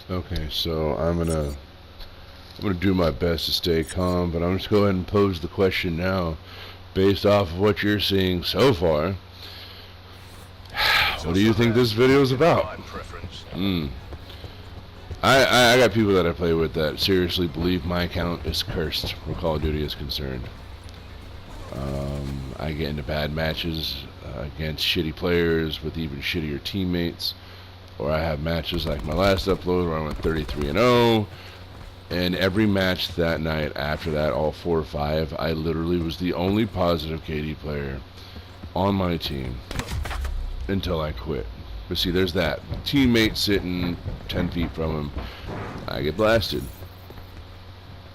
Okay, so I'm gonna do my best to stay calm, but I'm just go ahead and pose the question now, based off of what you're seeing so far. What do you think this video is about? Hmm. I got people that I play with that seriously believe my account is cursed where Call of Duty is concerned. I get into bad matches against shitty players with even shittier teammates, or I have matches like my last upload where I went 33-0. And every match that night after that, all 4 or 5, I literally was the only positive KD player on my team until I quit. But see, there's that. Teammate sitting 10 feet from him. I get blasted.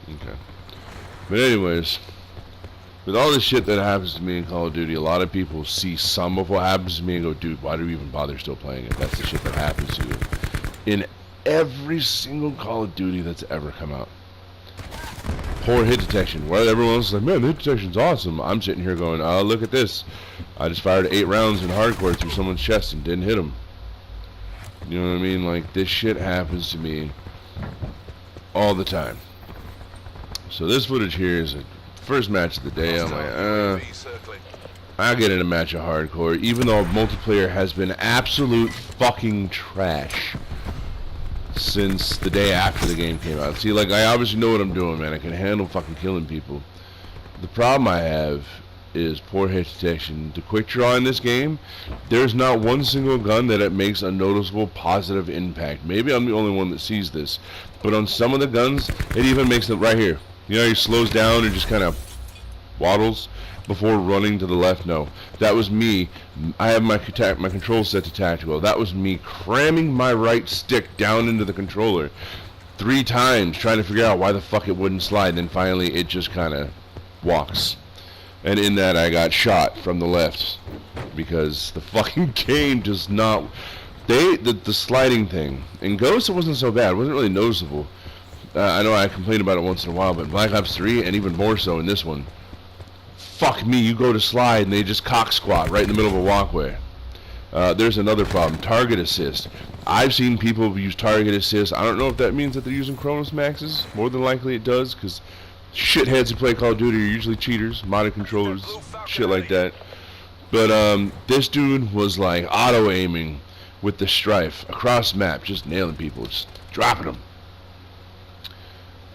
Okay. But anyways, with all this shit that happens to me in Call of Duty, a lot of people see some of what happens to me and go, dude, why do we even bother still playing it? That's the shit that happens to you. In every single Call of Duty that's ever come out. Poor hit detection. Where everyone else is like, man, the hit detection's awesome. I'm sitting here going, oh, look at this. I just fired 8 rounds in hardcore through someone's chest and didn't hit him. You know what I mean? Like, this shit happens to me all the time. So this footage here is the first match of the day. I'm like, I'll get in a match of hardcore, even though multiplayer has been absolute fucking trash since the day after the game came out. See, like, I obviously know what I'm doing, man. I can handle fucking killing people. The problem I have is poor hit detection. The quick draw in this game, there's not one single gun that it makes a noticeable positive impact. Maybe I'm the only one that sees this, but on some of the guns, it even makes them right here. You know, he slows down and just kind of waddles before running to the left. No, that was me. I have my control set to tactical. That was me cramming my right stick down into the controller 3 times trying to figure out why the fuck it wouldn't slide. Then finally it just kind of walks. And in that I got shot from the left because the fucking game does not. The sliding thing in Ghost, it wasn't so bad. It wasn't really noticeable. I know I complain about it once in a while, but Black Ops 3 and even more so in this one. Fuck me, you go to slide and they just cock squat right in the middle of a walkway. There's another problem, target assist. I've seen people use target assist. I don't know if that means that they're using Chronos Maxes. More than likely it does, because shitheads who play Call of Duty are usually cheaters, modded controllers, shit like that. But this dude was like auto-aiming with the Strife across map, just nailing people, just dropping them.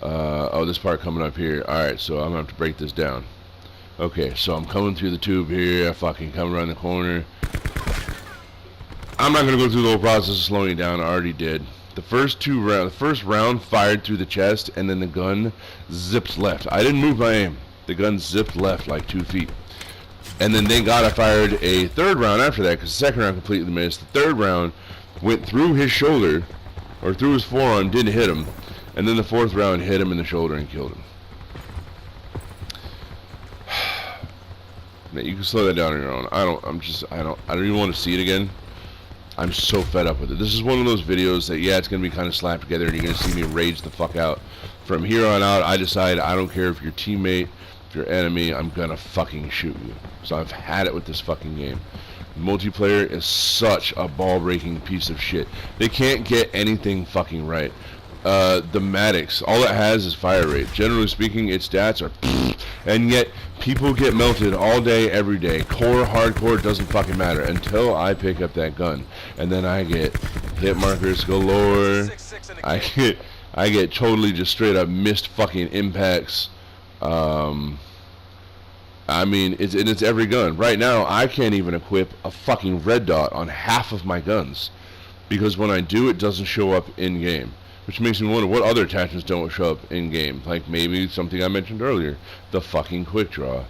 Oh, this part coming up here. Alright, so I'm going to have to break this down. Okay, so I'm coming through the tube here. I fucking come around the corner. I'm not going to go through the whole process of slowing it down. I already did. The first round fired through the chest, and then the gun zipped left. I didn't move my aim. The gun zipped left like 2 feet. And then thank God I fired a 3rd round after that, because the 2nd round completely missed. The 3rd round went through his shoulder, or through his forearm, didn't hit him. And then the 4th round hit him in the shoulder and killed him. You can slow that down on your own. I don't even want to see it again. I'm so fed up with it. This is one of those videos that, yeah, it's going to be kind of slapped together and you're going to see me rage the fuck out. From here on out, I decide I don't care if you're teammate, if you're enemy, I'm going to fucking shoot you. So I've had it with this fucking game. Multiplayer is such a ball-breaking piece of shit. They can't get anything fucking right. The Maddox, all it has is fire rate. Generally speaking, its stats are and yet people get melted all day, every day. Core, hardcore, doesn't fucking matter until I pick up that gun. And then I get hit markers galore. I get totally just straight up missed fucking impacts. I mean, it's every gun. Right now, I can't even equip a fucking red dot on half of my guns. Because when I do, it doesn't show up in-game. Which makes me wonder what other attachments don't show up in-game. Like maybe something I mentioned earlier. The fucking quick draw.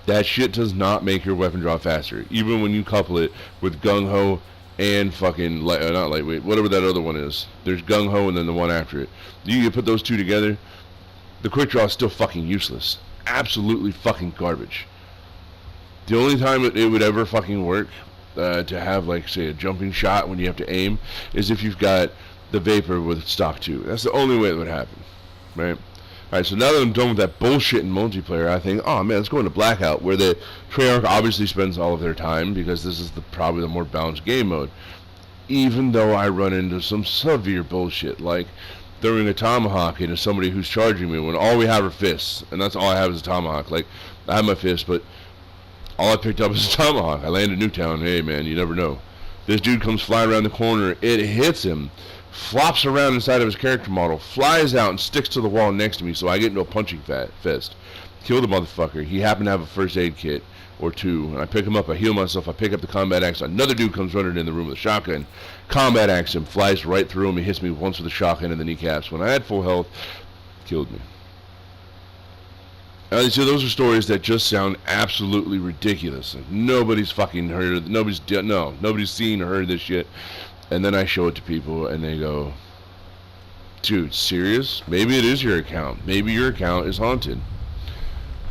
That shit does not make your weapon draw faster. Even when you couple it with gung-ho and fucking, not lightweight, whatever that other one is. There's gung-ho and then the one after it. You put those two together, the quick draw is still fucking useless. Absolutely fucking garbage. The only time it would ever fucking work to have, like, say, a jumping shot when you have to aim is if you've got the Vapor with stock 2. That's the only way it would happen, right? Alright, so now that I'm done with that bullshit in multiplayer, I think, oh man, let's go into Blackout, where the Treyarch obviously spends all of their time, because this is probably the more balanced game mode. even though I run into some severe bullshit, like throwing a tomahawk into somebody who's charging me when all we have are fists, and that's all I have is a tomahawk. Like, I have my fist, but all I picked up is a tomahawk. I land in Newtown. Hey, man, you never know. This dude comes flying around the corner. It hits him, flops around inside of his character model, flies out and sticks to the wall next to me, so I get into a punching fist. Kill the motherfucker. He happened to have a first aid kit or two, and I pick him up. I heal myself. I pick up the combat axe. Another dude comes running in the room with a shotgun. Combat axe him, flies right through him. He hits me once with a shotgun in the kneecaps. When I had full health, killed me. So those are stories that just sound absolutely ridiculous. Nobody's fucking heard of, nobody's seen or heard this shit. And then I show it to people and they go, dude, serious? Maybe it is your account. Maybe your account is haunted.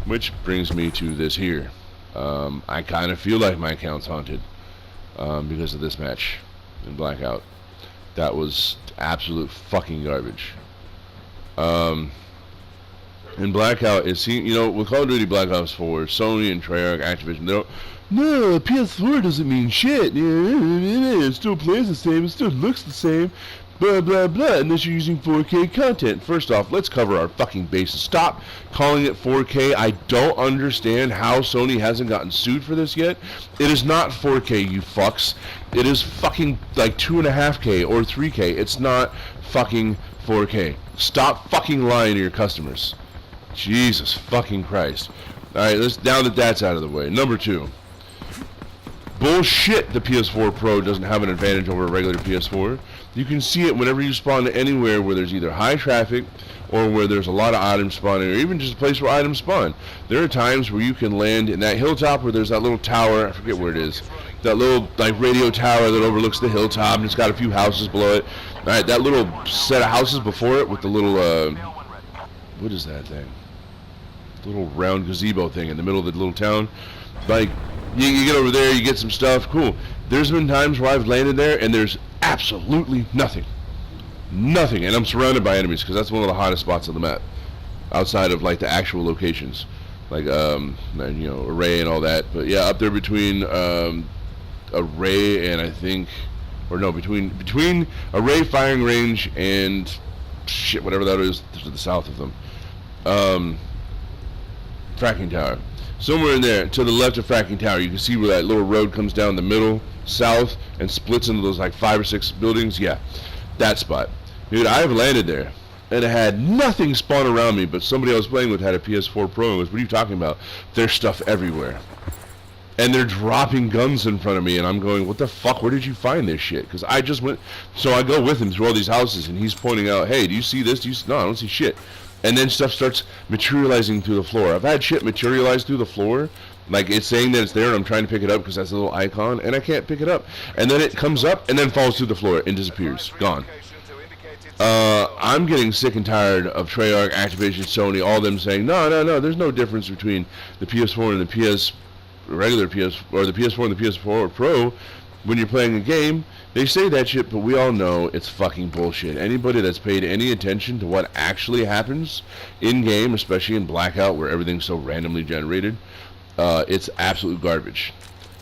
Which brings me to this here. I kind of feel like my account's haunted because of this match in Blackout. That was absolute fucking garbage. In Blackout, it seems, with Call of Duty Black Ops 4, Sony and Treyarch, Activision, they don't, no, PS4 doesn't mean shit. It still plays the same, it still looks the same, blah, blah, blah, unless you're using 4K content. First off, let's cover our fucking bases. Stop calling it 4K. I don't understand how Sony hasn't gotten sued for this yet. It is not 4K, you fucks. It is fucking like 2.5K or 3K. It's not fucking 4K. Stop fucking lying to your customers. Jesus fucking Christ. Alright, now that that's out of the way. Number 2. Bullshit, the PS4 Pro doesn't have an advantage over a regular PS4. You can see it whenever you spawn to anywhere where there's either high traffic or where there's a lot of items spawning, or even just a place where items spawn. There are times where you can land in that hilltop where there's that little tower, I forget where it is, that little like radio tower that overlooks the hilltop and it's got a few houses below it. Alright, that little set of houses before it with the little, what is that thing? The little round gazebo thing in the middle of the little town. Like, you get over there, you get some stuff, cool. There's been times where I've landed there and there's absolutely nothing. Nothing, and I'm surrounded by enemies because that's one of the hottest spots on the map. Outside of like the actual locations, like Array and all that. But yeah, up there between Array and I think, or no, between Array firing range and shit, whatever that is to the south of them. Fracking tower. Somewhere in there, to the left of Fracking Tower, you can see where that little road comes down the middle, south, and splits into those like 5 or 6 buildings. Yeah, that spot. Dude, I've landed there, and it had nothing spawn around me, but somebody I was playing with had a PS4 Pro and was, what are you talking about? There's stuff everywhere. And they're dropping guns in front of me, and I'm going, what the fuck, where did you find this shit? Because I just went, so I go with him through all these houses, and he's pointing out, hey, do you see this? No, I don't see shit. And then stuff starts materializing through the floor. I've had shit materialize through the floor. Like, it's saying that it's there, and I'm trying to pick it up because that's a little icon, and I can't pick it up. And then it comes up, and then falls through the floor and disappears. Gone. I'm getting sick and tired of Treyarch, Activision, Sony, all them saying, no, there's no difference between the PS4 and the regular PS, or the PS4 and the PS4 Pro when you're playing a game. They say that shit, but we all know it's fucking bullshit. Anybody that's paid any attention to what actually happens in-game, especially in Blackout where everything's so randomly generated, it's absolute garbage.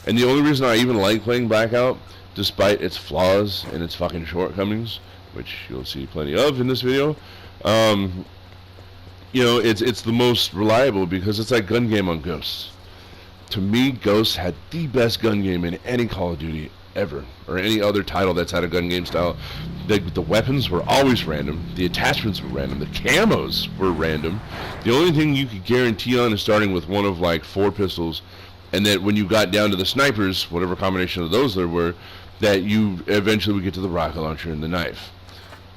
And the only reason I even like playing Blackout, despite its flaws and its fucking shortcomings, which you'll see plenty of in this video, it's the most reliable because it's like gun game on Ghosts. To me, Ghosts had the best gun game in any Call of Duty ever, or any other title that's had a gun game style. The weapons were always random, the attachments were random, the camos were random. The only thing you could guarantee on is starting with one of like 4 pistols, and then when you got down to the snipers, whatever combination of those there were, that you eventually would get to the rocket launcher and the knife.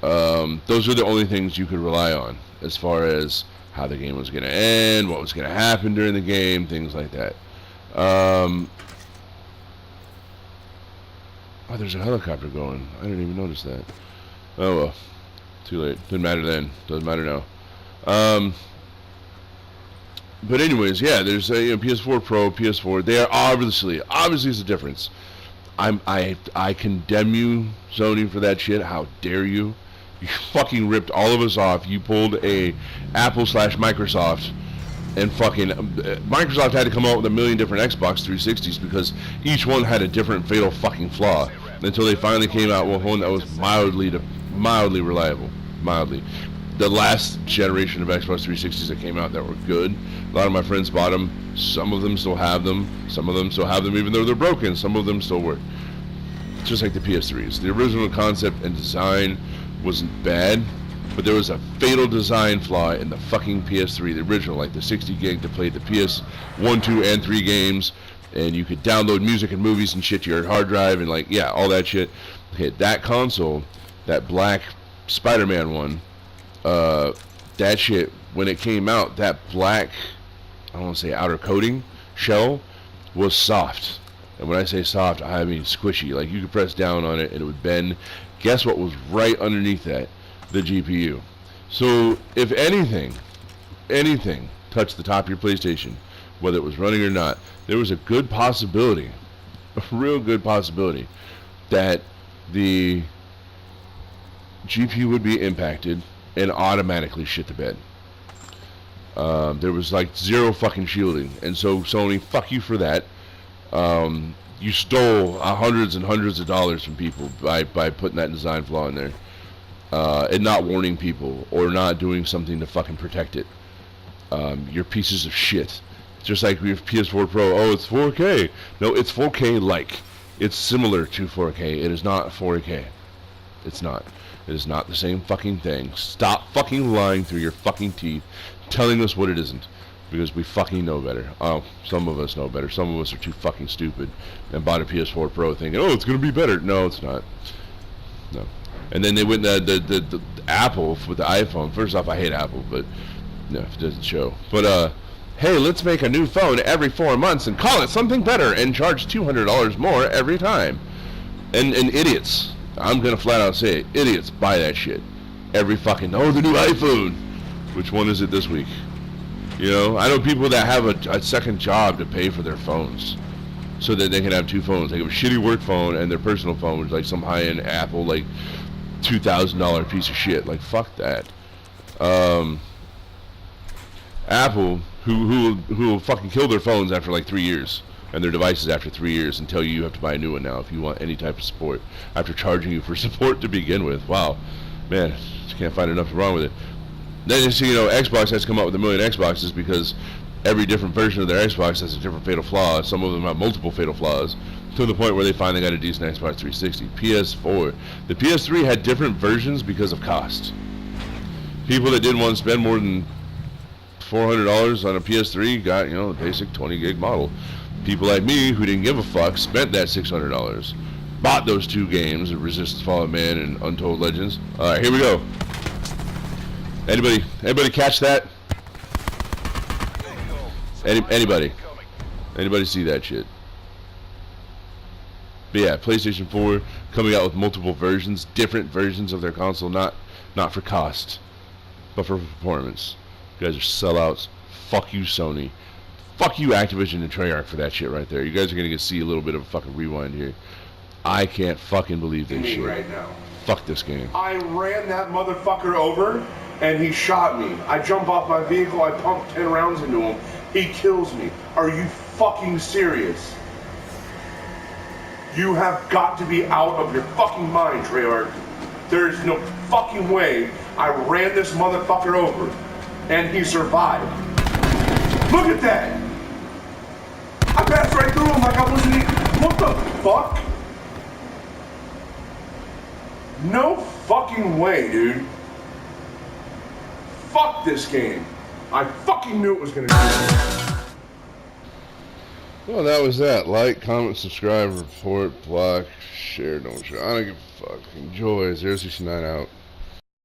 Those are the only things you could rely on as far as how the game was going to end, what was going to happen during the game, things like that. Oh, there's a helicopter going. I didn't even notice that. Oh well, too late. Didn't matter then. Doesn't matter now. But anyways, yeah. There's a PS4 Pro, PS4. They are obviously there's a difference. I condemn you, Sony, for that shit. How dare you? You fucking ripped all of us off. You pulled a Apple/Microsoft. And fucking Microsoft had to come out with a million different Xbox 360s because each one had a different fatal fucking flaw. until they finally came out with one that was mildly reliable. Mildly. The last generation of Xbox 360s that came out that were good, a lot of my friends bought them. Some of them still have them. Some of them still have them even though they're broken. Some of them still work. Just like the PS3s. The original concept and design wasn't bad, but there was a fatal design flaw in the fucking PS3, the original, like the 60 gig to play the PS1, 2, and 3 games, and you could download music and movies and shit to your hard drive, and like, yeah, all that shit. Okay, that console, that black Spider-Man one, that shit, when it came out, that black, I don't want to say outer coating, shell, was soft. And when I say soft, I mean squishy. Like, you could press down on it and it would bend. Guess what was right underneath that? The GPU. So, if anything touched the top of your PlayStation, whether it was running or not, there was a good possibility, a real good possibility, that the GPU would be impacted and automatically shit the bed. There was like zero fucking shielding. And so, Sony, fuck you for that. You stole hundreds and hundreds of dollars from people by putting that design flaw in there, and not warning people or not doing something to fucking protect it. You're pieces of shit. Just like we have PS4 Pro. Oh, it's 4K. No, it's 4K like. It's similar to 4K. It is not 4K. It's not. It is not the same fucking thing. Stop fucking lying through your fucking teeth, telling us what it isn't. Because we fucking know better. Oh, some of us know better. Some of us are too fucking stupid and bought a PS4 Pro thinking, oh, it's going to be better. No, it's not. No. And then they went the Apple with the iPhone. First off, I hate Apple, but no, it doesn't show. But, hey, let's make a new phone every 4 months and call it something better and charge $200 more every time. And idiots. I'm going to flat out say it. Idiots buy that shit. Every fucking, oh, the new iPhone. Which one is it this week? You know, I know people that have a second job to pay for their phones so that they can have two phones. They have a shitty work phone and their personal phone, which is like some high-end Apple, like $2,000 piece of shit. Like, fuck that. Apple, who will fucking kill their phones after like 3 years and their devices after 3 years and tell you have to buy a new one now if you want any type of support after charging you for support to begin with. Wow. Man, just can't find enough wrong with it. Then you see, you know, Xbox has come up with a million Xboxes because every different version of their Xbox has a different fatal flaw. Some of them have multiple fatal flaws to the point where they finally got a decent Xbox 360. PS4. The PS3 had different versions because of cost. People that didn't want to spend more than $400 on a PS3 got, you know, the basic 20 gig model. People like me who didn't give a fuck spent that $600. Bought those two games, Resistance Fallen Man and Untold Legends. Alright, here we go. Anybody catch that? Anybody see that shit? But yeah, PlayStation 4 coming out with multiple versions, different versions of their console, not for cost, but for performance. You guys are sellouts. Fuck you, Sony. Fuck you, Activision and Treyarch for that shit right there. You guys are gonna see a little bit of a fucking rewind here. I can't fucking believe this shit. Right now. Fuck this game. I ran that motherfucker over, and he shot me. I jump off my vehicle, I pump 10 rounds into him. He kills me. Are you fucking serious? You have got to be out of your fucking mind, Treyarch. There's no fucking way I ran this motherfucker over, and he survived. Look at that! I passed right through him like I wasn't even... What the fuck? No fucking way, dude. Fuck this game. I fucking knew it was gonna do that. Well, that was that. Like, comment, subscribe, report, block, share, don't share. I don't give a fuck. Enjoy. 069 out.